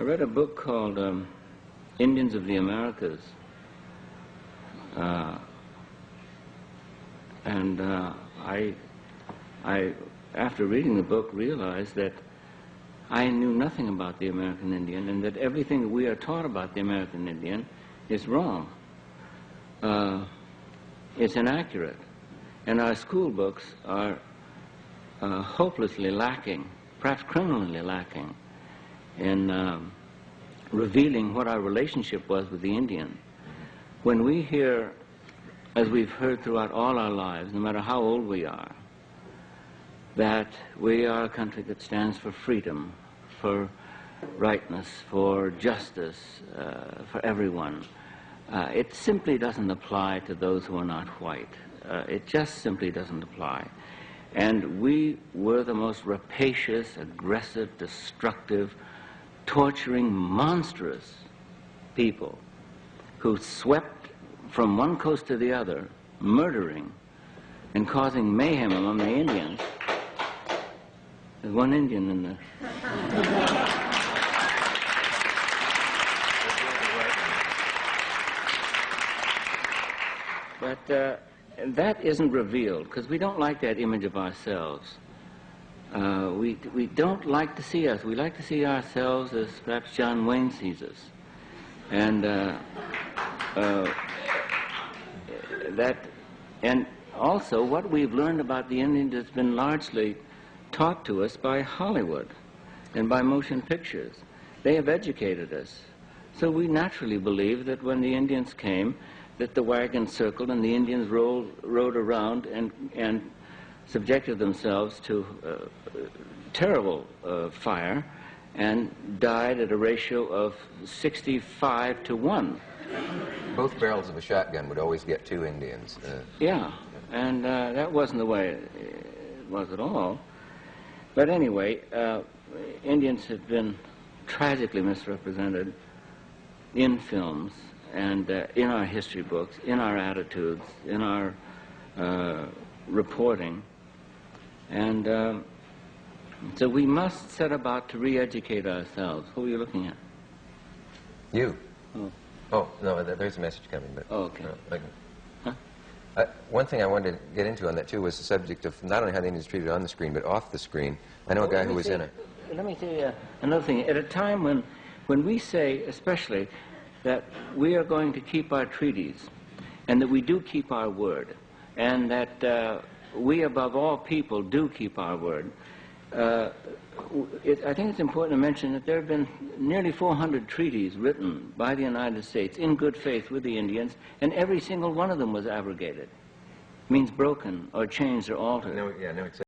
I read a book called Indians of the Americas, and I, after reading the book, realized that I knew nothing about the American Indian, and that everything that we are taught about the American Indian is wrong. It's inaccurate. And our school books are hopelessly lacking, perhaps criminally lacking, in revealing what our relationship was with the Indian. When we hear, as we've heard throughout all our lives, no matter how old we are, that we are a country that stands for freedom, for rightness, for justice, for everyone, it simply doesn't apply to those who are not white. It just simply doesn't apply. And we were the most rapacious, aggressive, destructive, torturing, monstrous people who swept from one coast to the other, murdering and causing mayhem among the Indians. There's one Indian in the... But that isn't revealed, because we don't like that image of ourselves. We don't like to see us. We like to see ourselves as perhaps John Wayne sees us. And and also what we've learned about the Indians has been largely taught to us by Hollywood and by motion pictures. They have educated us. So we naturally believe that when the Indians came, that the wagon circled and the Indians rode around and subjected themselves to terrible fire and died at a ratio of 65 to 1. Both barrels of a shotgun would always get 2 Indians. Yeah, and that wasn't the way it was at all. But anyway, Indians have been tragically misrepresented in films and in our history books, in our attitudes, in our reporting. And so we must set about to re-educate ourselves. Who are you looking at? You. Oh. Oh, no, there's a message coming. But Oh, okay. Huh? One thing I wanted to get into on that, too, was the subject of not only how the Indians treated on the screen, but off the screen. I know a guy who was in it. Let me tell you another thing. At a time when we say, especially, that we are going to keep our treaties, and that we do keep our word, and that we, above all people, do keep our word, I think it's important to mention that there have been nearly 400 treaties written by the United States in good faith with the Indians, and every single one of them was abrogated. Means broken or changed or altered. No, yeah, no,